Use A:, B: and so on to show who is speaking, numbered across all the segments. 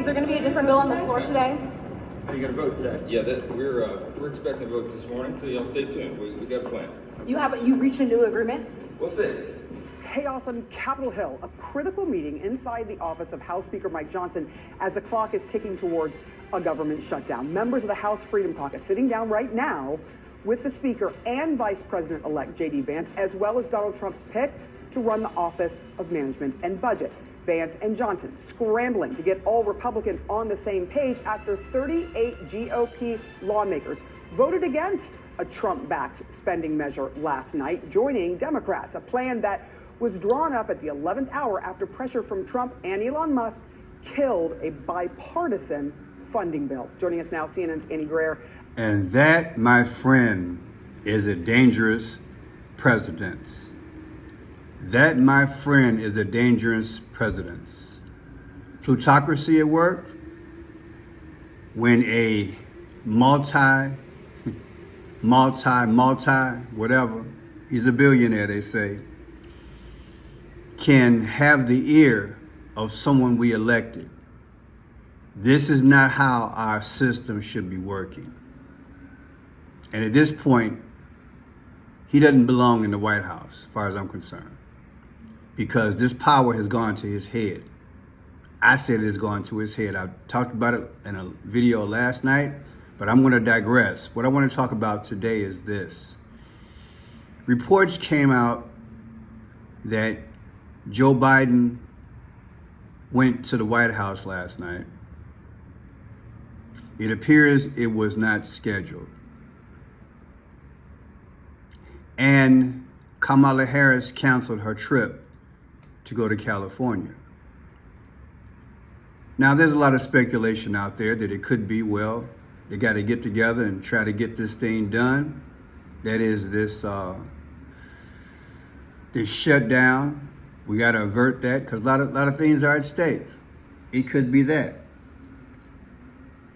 A: there going to be a different bill on the floor today?
B: Are you going to vote today? Yeah, we're expecting votes this morning, so y'all stay tuned. We got a plan.
A: You reached a new agreement?
B: We'll see.
C: Chaos on Capitol Hill, a critical meeting inside the office of House Speaker Mike Johnson as the clock is ticking towards a government shutdown. Members of the House Freedom Caucus sitting down right now with the Speaker and Vice President-elect J.D. Vance, as well as Donald Trump's pick to run the Office of Management and Budget. Vance and Johnson scrambling to get all Republicans on the same page after 38 GOP lawmakers voted against a Trump-backed spending measure last night, joining Democrats, a plan that was drawn up at the 11th hour after pressure from Trump and Elon Musk killed a bipartisan funding bill. Joining us now, CNN's Andy Greer.
D: And that, my friend, is a dangerous precedent. That, my friend, is a dangerous precedent. Plutocracy at work, when a whatever, he's a billionaire, they say, can have the ear of someone we elected. This is not how our system should be working. And at this point, he doesn't belong in the White House, as far as I'm concerned, because this power has gone to his head. I said it's gone to his head. I talked about it in a video last night, but I'm going to digress. What I want to talk about today is this. Reports came out that Joe Biden went to the White House last night. It appears it was not scheduled. And Kamala Harris canceled her trip to go to California. Now, there's a lot of speculation out there that it could be, well, they got to get together and try to get this thing done. That is this shutdown. We got to avert that because a lot of things are at stake. It could be that.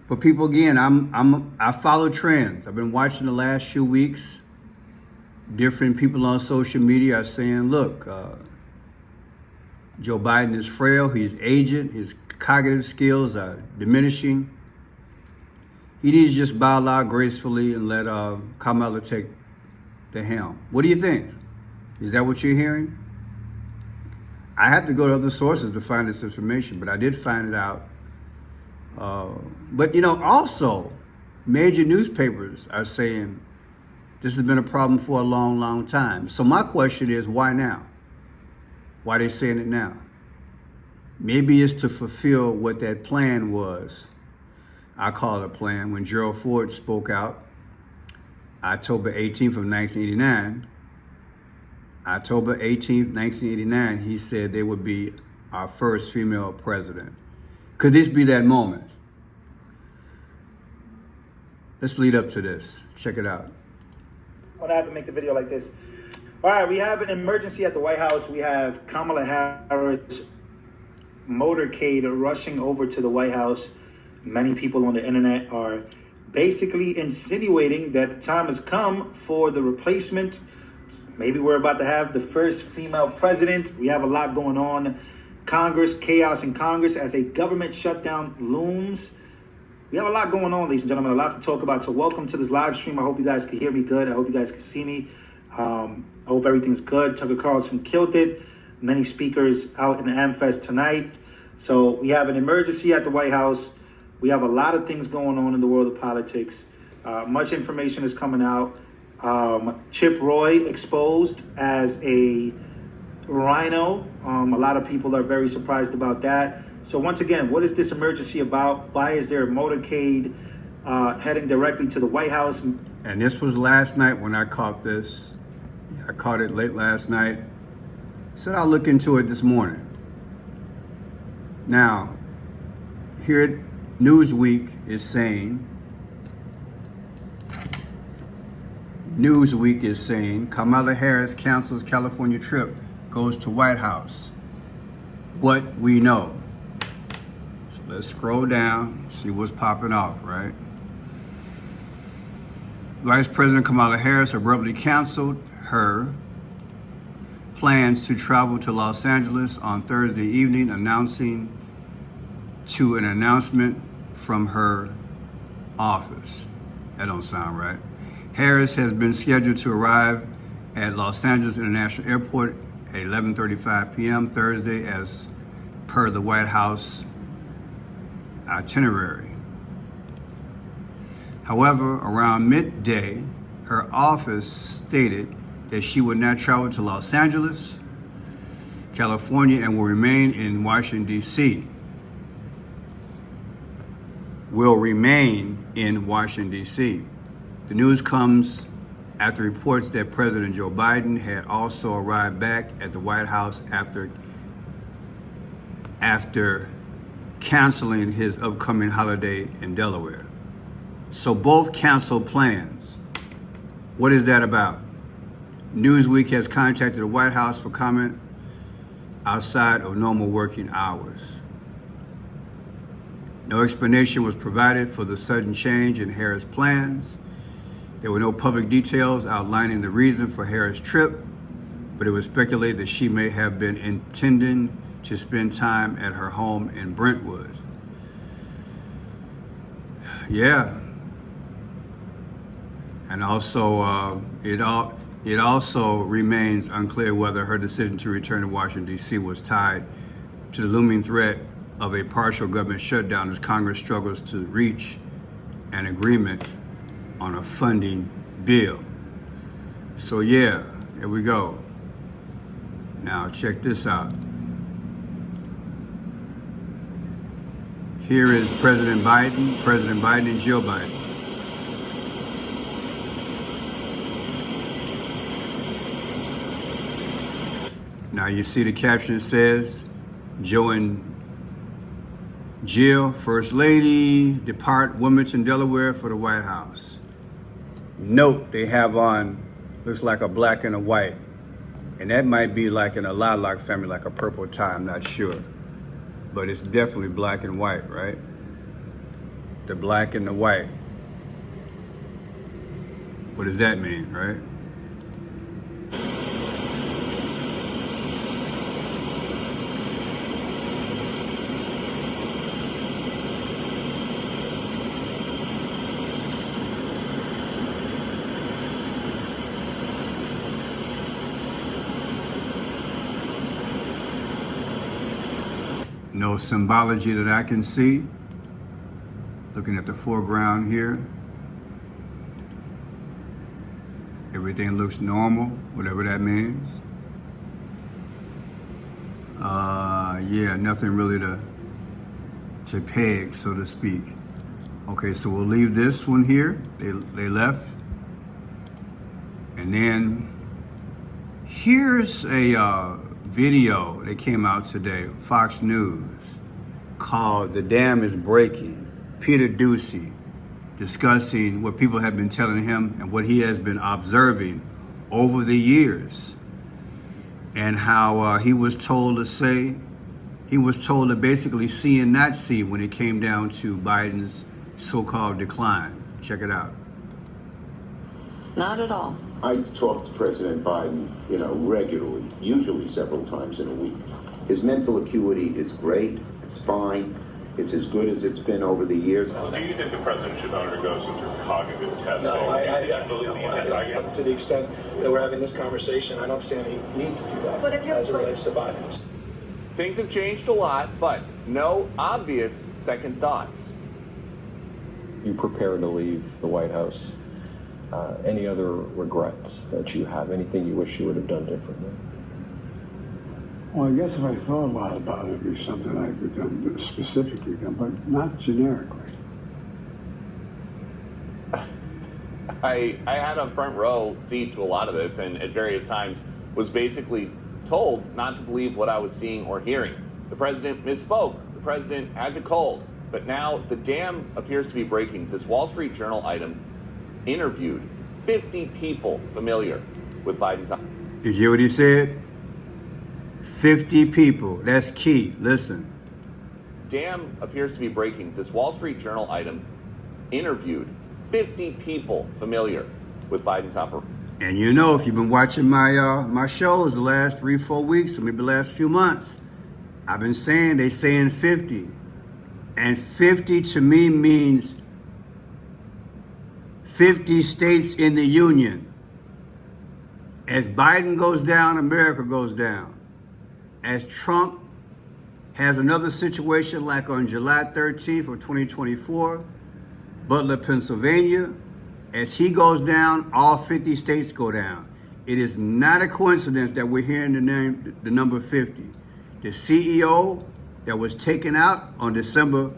D: But people, again, I follow trends. I've been watching the last few weeks. Different people on social media are saying, look, Joe Biden is frail, he's aged, his cognitive skills are diminishing. He needs to just bow out gracefully and let Kamala take the helm. What do you think? Is that what you're hearing? I have to go to other sources to find this information, but I did find it out. But, also major newspapers are saying this has been a problem for a long, long time. So my question is, why now? Why are they saying it now? Maybe it's to fulfill what that plan was. I call it a plan. When Gerald Ford spoke out, October 18th of 1989, October 18th, 1989, he said there would be our first female president. Could this be that moment? Let's lead up to this. Check it out.
E: When I have to make the video like this. All right, we have an emergency at the White House. We have Kamala Harris motorcade rushing over to the White House. Many people on the internet are basically insinuating that the time has come for the replacement. Maybe we're about to have the first female president. We have a lot going on. Congress, chaos in Congress as a government shutdown looms. We have a lot going on, ladies and gentlemen, a lot to talk about. So welcome to this live stream. I hope you guys can hear me good. I hope you guys can see me. I hope everything's good. Tucker Carlson killed it. Many speakers out in the AmFest tonight. So we have an emergency at the White House. We have a lot of things going on in the world of politics. Much information is coming out. Chip Roy exposed as a rhino. A lot of people are very surprised about that. So once again, what is this emergency about? Why is there a motorcade heading directly to the White House?
D: And this was last night when I caught this. I caught it late last night. Said I'll look into it this morning. Now, here at Newsweek is saying Kamala Harris cancels California trip, goes to White House. What we know. So let's scroll down, see what's popping off, right? Vice President Kamala Harris abruptly canceled her plans to travel to Los Angeles on Thursday evening, announcing to an announcement from her office. That don't sound right. Harris has been scheduled to arrive at Los Angeles International Airport at 11:35 p.m. Thursday as per the White House itinerary. However, around midday, her office stated that she would not travel to Los Angeles, California, and will remain in Washington, D.C. Will remain in Washington, D.C. The news comes after reports that President Joe Biden had also arrived back at the White House after canceling his upcoming holiday in Delaware. So both canceled plans. What is that about? Newsweek has contacted the White House for comment outside of normal working hours. No explanation was provided for the sudden change in Harris' plans. There were no public details outlining the reason for Harris' trip, but it was speculated that she may have been intending to spend time at her home in Brentwood. Yeah. And also, it also remains unclear whether her decision to return to Washington, D.C. was tied to the looming threat of a partial government shutdown as Congress struggles to reach an agreement on a funding bill. So yeah, here we go. Now check this out. Here is President Biden and Jill Biden. Now you see the caption says, Joe and Jill, First Lady, depart Wilmington, Delaware for the White House. Note they have on, looks like a black and a white. And that might be like in a lilac family, like a purple tie, I'm not sure. But it's definitely black and white, right? The black and the white. What does that mean, right? No symbology that I can see. Looking at the foreground here. Everything looks normal, whatever that means. Yeah, nothing really to peg, so to speak. Okay, so we'll leave this one here. They left. And then here's a video that came out today, Fox News, called "The Dam is Breaking." Peter Ducey discussing what people have been telling him and what he has been observing over the years, and how he was told to basically see and not see when it came down to Biden's so-called decline. Check it out.
F: Not at all.
G: I talk to President Biden, regularly, usually several times in a week. His mental acuity is great. It's fine. It's as good as it's been over the years.
H: Do you think the president should undergo some sort of cognitive testing?
I: No, to the extent that we're having this conversation, I don't see any need to do that as it relates to Biden.
J: Things have changed a lot, but no obvious second thoughts.
K: You prepare to leave the White House. Any other regrets that you have? Anything you wish you would have done differently?
L: Well, I guess if I thought a lot about it, it'd be something I could done specifically done, but not generically.
J: I had a front row seat to a lot of this, and at various times was basically told not to believe what I was seeing or hearing. The president misspoke. The president has a cold. But now the dam appears to be breaking. This Wall Street Journal item interviewed 50 people familiar with Biden's.
D: Did you hear what he said? 50 people. That's key. Listen.
J: Dam appears to be breaking. This Wall Street Journal item interviewed 50 people familiar with Biden's operation.
D: And if you've been watching my shows the last 3-4 weeks, or maybe the last few months, I've been saying they saying 50. And 50 to me means 50 states in the union. As Biden goes down, America goes down. As Trump has another situation like on July 13th of 2024, Butler, Pennsylvania, as he goes down, all 50 states go down. It is not a coincidence that we're hearing the number 50. The CEO that was taken out on December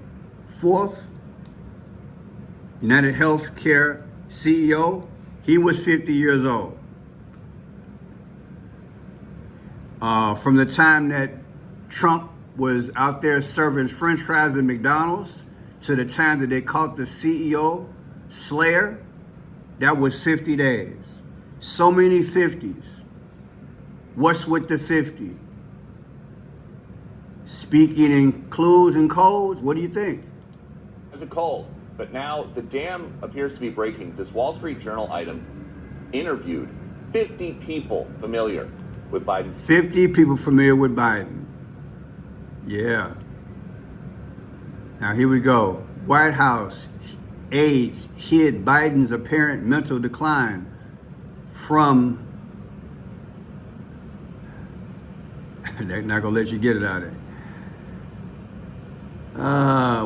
D: 4th, United Healthcare CEO, he was 50 years old. From the time that Trump was out there serving French fries at McDonald's to the time that they caught the CEO, Slayer, that was 50 days. So many 50s. What's with the 50? Speaking in clues and codes, what do you think?
J: As a cold, but now the dam appears to be breaking. This Wall Street Journal item interviewed 50 people familiar with Biden.
D: 50 people familiar with Biden. Yeah. Now here we go. White House aides hid Biden's apparent mental decline from... They're not gonna let you get it out of there.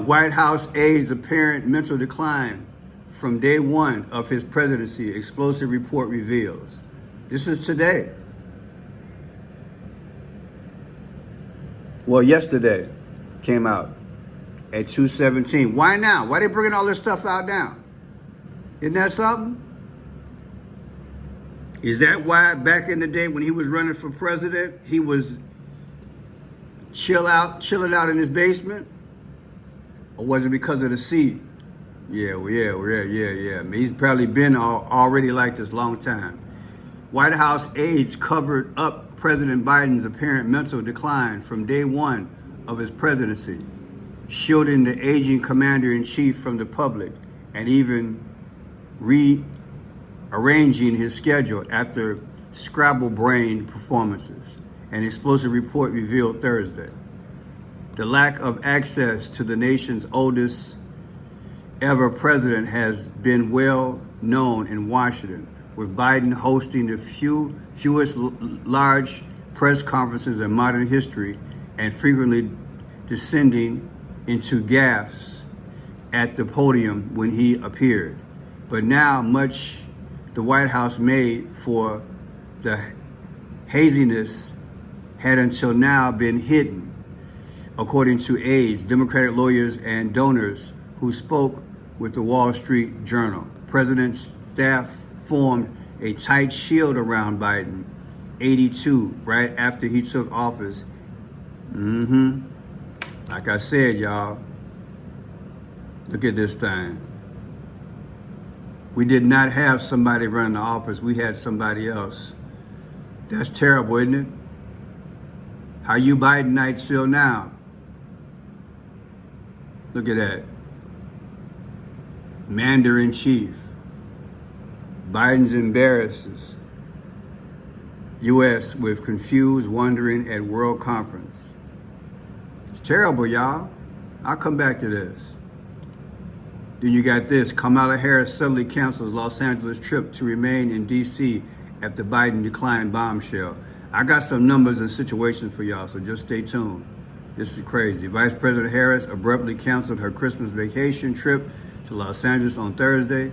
D: White House aides apparent mental decline from day one of his presidency, explosive report reveals. This is today. Well, yesterday came out at 2:17. Why now? Why they bringing all this stuff out now? Isn't that something? Is that why back in the day when he was running for president, he was chilling out in his basement? Or was it because of the seat? Yeah. I mean, he's probably been already like this long time. White House aides covered up President Biden's apparent mental decline from day one of his presidency, shielding the aging commander-in-chief from the public and even rearranging his schedule after Scrabble-brained performances. An explosive report revealed Thursday. The lack of access to the nation's oldest ever president has been well known in Washington, with Biden hosting the fewest large press conferences in modern history and frequently descending into gaffes at the podium when he appeared. But now much the White House made for the haziness had until now been hidden, according to aides, Democratic lawyers, and donors who spoke with the Wall Street Journal. President's staff formed a tight shield around Biden, 82, right after he took office. Like I said, y'all, look at this thing. We did not have somebody running the office. We had somebody else. That's terrible, isn't it? How you Bidenites feel now? Look at that. Commander-in-chief. Biden's embarrasses U.S. with confused wondering at World Conference. It's terrible, y'all. I'll come back to this. Then you got this. Kamala Harris suddenly cancels Los Angeles trip to remain in D.C. after Biden declined bombshell. I got some numbers and situations for y'all, so just stay tuned. This is crazy. Vice President Harris abruptly canceled her Christmas vacation trip to Los Angeles on Thursday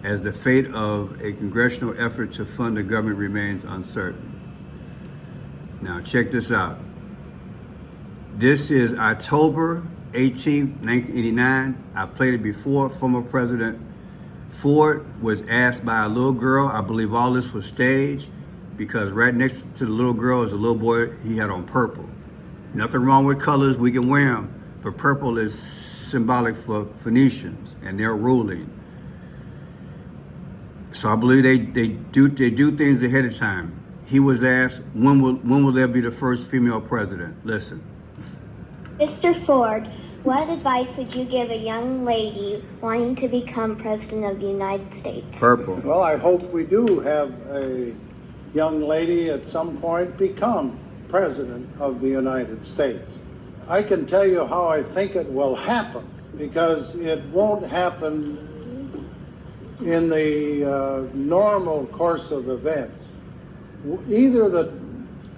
D: as the fate of a congressional effort to fund the government remains uncertain. Now check this out. This is October 18, 1989. I've played it before. Former President Ford was asked by a little girl, I believe all this was staged, because right next to the little girl is a little boy, he had on purple. Nothing wrong with colors, we can wear them, but purple is symbolic for Phoenicians and their ruling. So I believe they do things ahead of time. He was asked, when will there be the first female president? Listen.
M: Mr. Ford, what advice would you give a young lady wanting to become president of the United States?
D: Purple.
N: Well, I hope we do have a young lady at some point become president of the United States. I can tell you how I think it will happen, because it won't happen in the normal course of events. Either the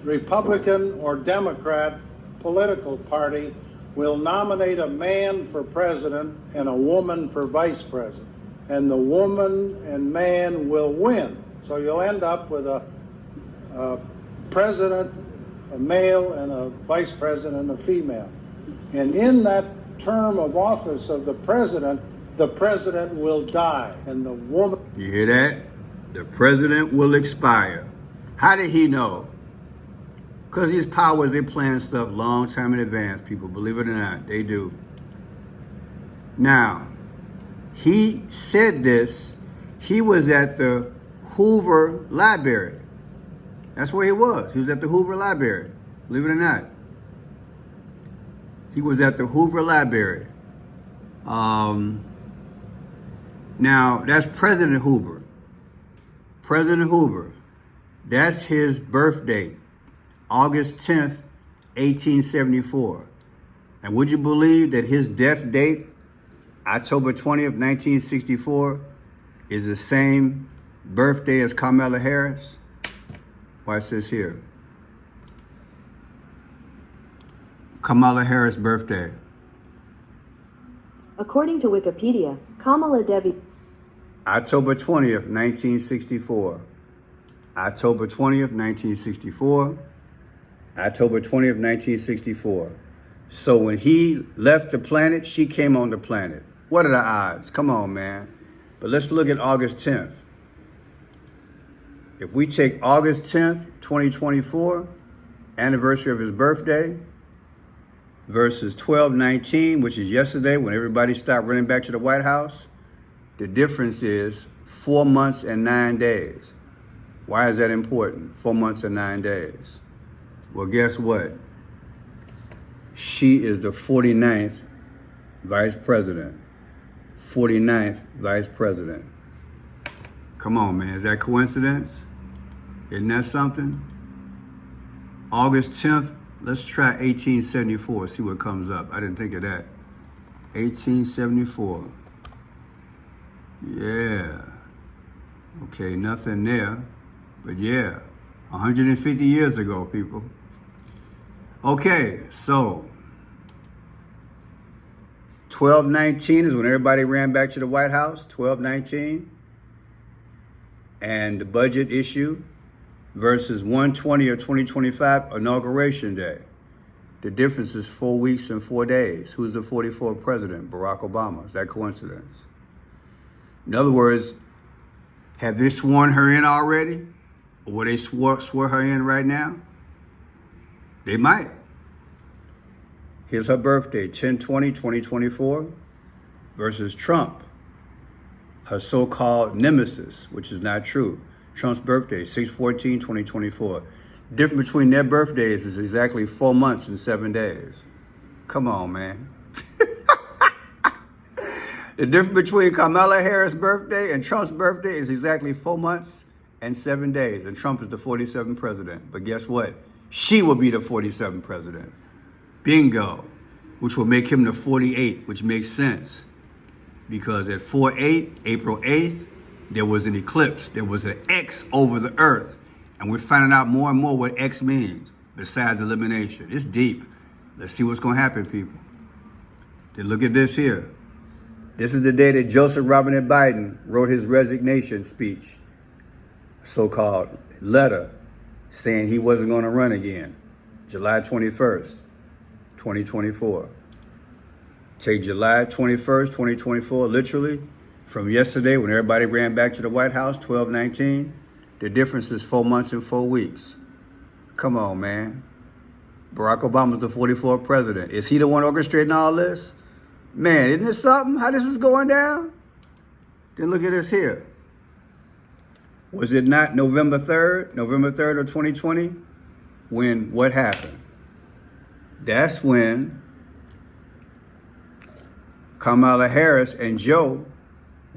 N: Republican or Democrat political party will nominate a man for president and a woman for vice president, and the woman and man will win. So you'll end up with a president, a male, and a vice president, a female. And in that term of office of the president will die, and the woman...
D: You hear that? The president will expire. How did he know? Because these powers, they plan stuff long time in advance, people. Believe it or not, they do. Now, he said this. He was at the Hoover Library. That's where he was. He was at the Hoover Library. Believe it or not. He was at the Hoover Library. Now, that's President Hoover. President Hoover. That's his birth date, August 10th, 1874. And would you believe that his death date, October 20th, 1964, is the same birthday as Kamala Harris? Watch this here. Kamala Harris' birthday.
O: According to Wikipedia, Kamala Devi...
D: October 20th, 1964. October 20th, 1964. October 20th, 1964. So when he left the planet, she came on the planet. What are the odds? Come on, man. But let's look at August 10th. If we take August 10th, 2024, anniversary of his birthday, versus 12/19, which is yesterday when everybody stopped running back to the White House, the difference is 4 months and 9 days. Why is that important? 4 months and 9 days. Well, guess what? She is the 49th vice president. 49th vice president. Come on, man. Is that coincidence? Isn't that something? August 10th, let's try 1874, see what comes up. I didn't think of that. 1874. Yeah. Okay, nothing there. But yeah, 150 years ago, people. Okay, so 12/19 is when everybody ran back to the White House, 12/19. And the budget issue versus 1/20 of 2025, Inauguration Day. The difference is 4 weeks and 4 days. Who's the 44th president? Barack Obama. Is that coincidence? In other words, have they sworn her in already? Or will they swear her in right now? They might. Here's her birthday, 10/20/2024, versus Trump, her so-called nemesis, which is not true. Trump's birthday, 6/14/2024. The difference between their birthdays is exactly 4 months and 7 days. Come on, man. The difference between Kamala Harris' birthday and Trump's birthday is exactly 4 months and 7 days. And Trump is the 47th president. But guess what? She will be the 47th president. Bingo. Which will make him the 48th, which makes sense. Because at 4/8, April 8th, there was an eclipse. There was an X over the earth. And we're finding out more and more what X means, besides elimination. It's deep. Let's see what's going to happen, people. Then look at this here. This is the day that Joseph Robinette Biden wrote his resignation speech, so-called letter, saying he wasn't going to run again. July 21st, 2024. Take July 21st, 2024, literally, from yesterday when everybody ran back to the White House, 12/19, the difference is 4 months and 4 weeks. Come on, man. Barack Obama's the 44th president. Is he the one orchestrating all this? Man, isn't this something, how this is going down? Then look at this here. Was it not November 3rd of 2020, when what happened? That's when Kamala Harris and Joe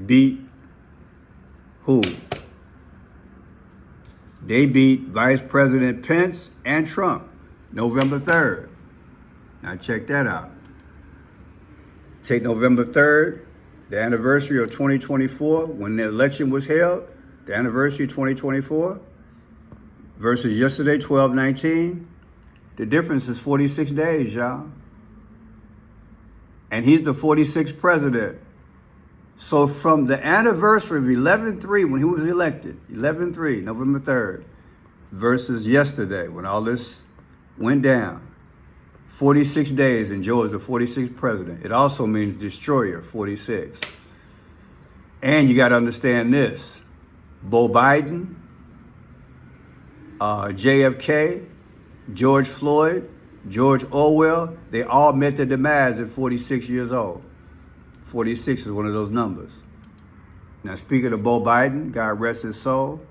D: beat who? They beat Vice President Pence and Trump, November 3rd. Now check that out. Take November 3rd, the anniversary of 2024, when the election was held, the anniversary of 2024, versus yesterday, 12/19. The difference is 46 days, y'all. And he's the 46th president. So from the anniversary of 11/3, when he was elected, 11/3, November 3rd, versus yesterday, when all this went down, 46 days, and Joe is the 46th president. It also means destroyer, 46. And you got to understand this. Beau Biden, JFK, George Floyd, George Orwell, they all met their demise at 46 years old. 46 is one of those numbers. Now, speaking of Beau Biden, God rest his soul,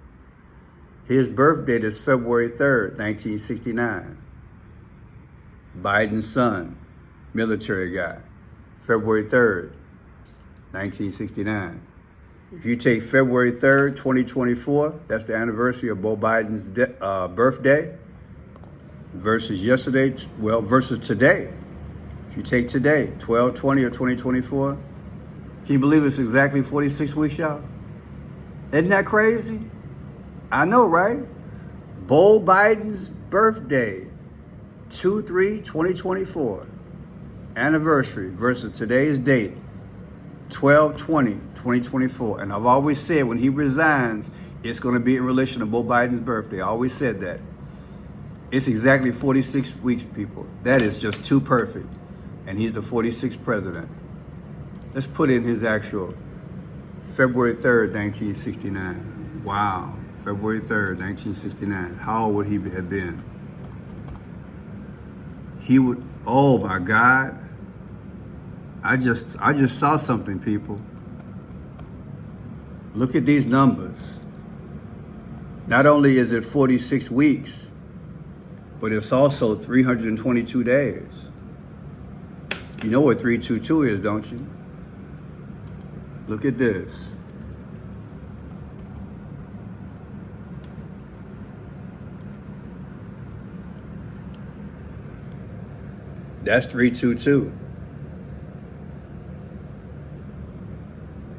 D: his birth date is February 3rd, 1969. Biden's son, military guy, February 3rd, 1969. If you take February 3rd, 2024, that's the anniversary of Beau Biden's birthday, versus yesterday, versus today. If you take today, 12/20 of 2024, can you believe it's exactly 46 weeks, y'all? Isn't that crazy? I know, right? Beau Biden's birthday, 2/3/2024, anniversary versus today's date, 12/20/2024. And I've always said when he resigns, it's going to be in relation to Beau Biden's birthday. I always said that. It's exactly 46 weeks, people. That is just too perfect. And he's the 46th president. Let's put in his actual February 3rd, 1969. Wow. February 3rd, 1969. How old would he have been? He would, oh my God. I just saw something, people. Look at these numbers. Not only is it 46 weeks, but it's also 322 days. You know what 322 is, don't you? Look at this. That's 322.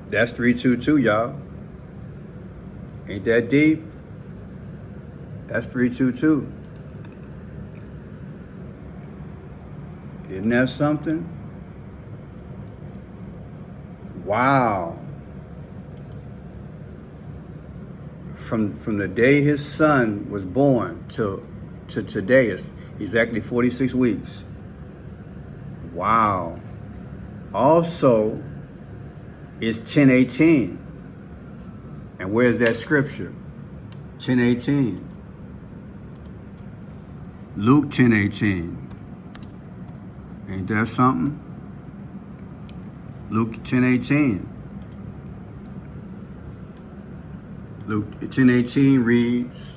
D: That's 322, y'all. Ain't that deep? That's 322. Isn't that something? Wow. From the day his son was born to today is exactly 46 weeks. Wow. Also, it's 10:18. And where's that scripture? 10:18. Luke 10:18. Ain't that something? Luke 10:18. Luke 10:18 reads,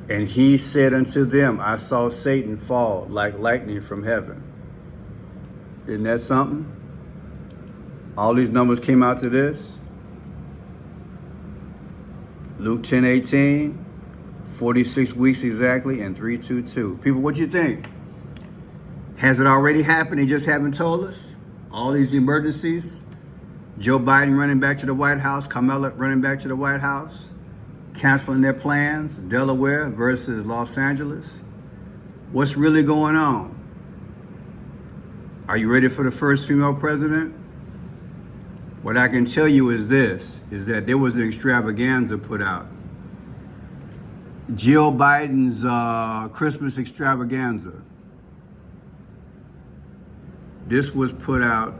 D: and he said unto them, I saw Satan fall like lightning from heaven. Isn't that something? All these numbers came out to this. Luke 10:18, 46 weeks exactly, and 322. People, what you think? Has it already happened? They just haven't told us? All these emergencies? Joe Biden running back to the White House, Kamala running back to the White House, canceling their plans, Delaware versus Los Angeles. What's really going on? Are you ready for the first female president? What I can tell you is this, is that there was an extravaganza put out. Jill Biden's Christmas extravaganza. This was put out,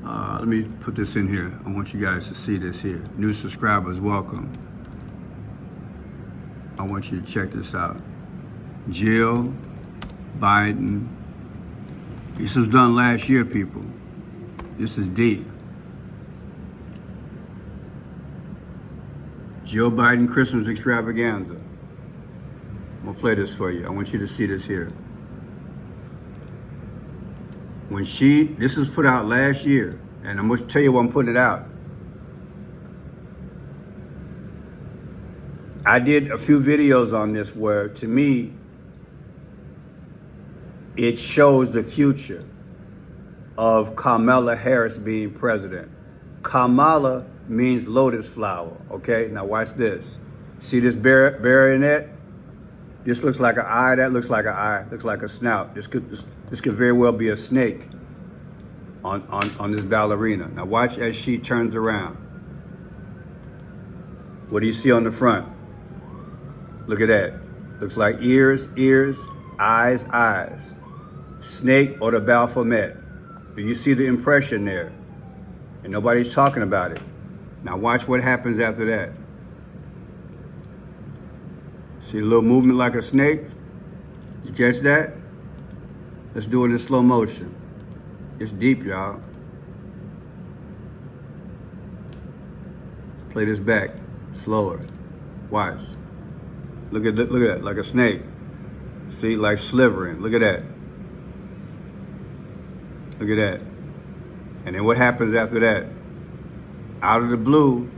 D: let me put this in here. I want you guys to see this here. New subscribers, welcome. I want you to check this out. Jill Biden. This was done last year, people. This is deep. Joe Biden Christmas extravaganza. I'm gonna play this for you. I want you to see this here. When this was put out last year, and I'm gonna tell you why I'm putting it out. I did a few videos on this where, to me, it shows the future of Kamala Harris being president. Kamala means lotus flower, okay? Now watch this. See this baronet? This looks like an eye, that looks like an eye, looks like a snout. This could very well be a snake on this ballerina. Now watch as she turns around. What do you see on the front? Look at that. Looks like ears, eyes, eyes. Snake or the Baphomet. Do you see the impression there? And nobody's talking about it. Now watch what happens after that. See a little movement like a snake? You catch that? Let's do it in slow motion. It's deep, y'all. Play this back, slower. Watch. Look at that, like a snake. See, like slivering. Look at that. Look at that. And then what happens after that? Out of the blue,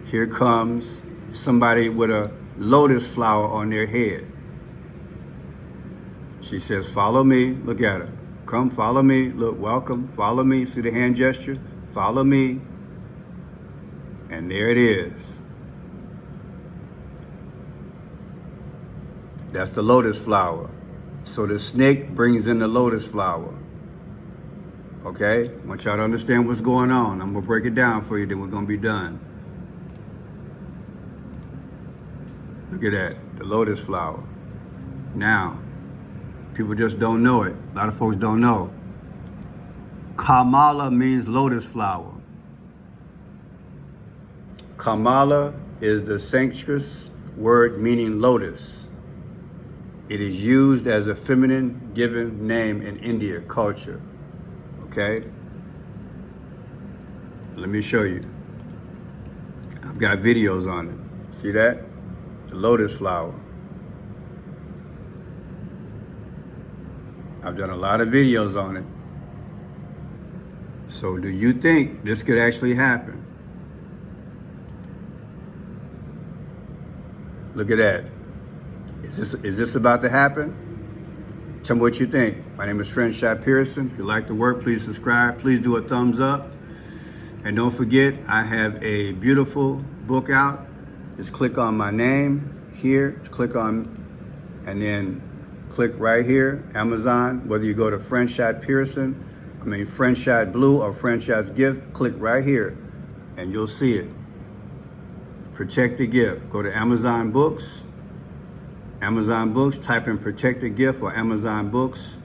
D: here comes somebody with a lotus flower on their head. She says, follow me. Look at her. Come, follow me. Look, welcome. Follow me. See the hand gesture? Follow me. And there it is. That's the lotus flower. So the snake brings in the lotus flower. Okay? I want y'all to understand what's going on. I'm going to break it down for you, then we're going to be done. Look at that, the lotus flower. Now, people just don't know it. A lot of folks don't know. Kamala means lotus flower. Kamala is the Sanskrit word meaning lotus. It is used as a feminine given name in India culture. Okay? Let me show you. I've got videos on it. See that? The lotus flower. I've done a lot of videos on it. So do you think this could actually happen? Look at that. Is this about to happen? Tell me what you think. My name is Friendship Pearson. If you like the work, please subscribe. Please do a thumbs up. And don't forget, I have a beautiful book out. Just click on my name here. Click on, and then click right here, Amazon. Whether you go to Friendship Pearson, Friendship Blue or Friendship's Gift, click right here and you'll see it. Protect the Gift. Go to Amazon Books. Amazon Books, type in Protect the Gift or Amazon Books.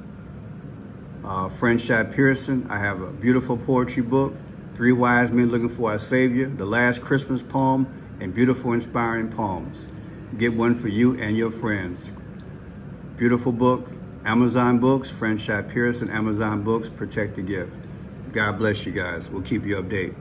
D: Friendship Pearson. I have a beautiful poetry book, 3 Wise Men Looking for a Savior, The Last Christmas Poem, and beautiful inspiring poems. Get one for you and your friends. Beautiful book, Amazon Books, Friendship Pearson, Amazon Books, Protect the Gift. God bless you guys. We'll keep you updated.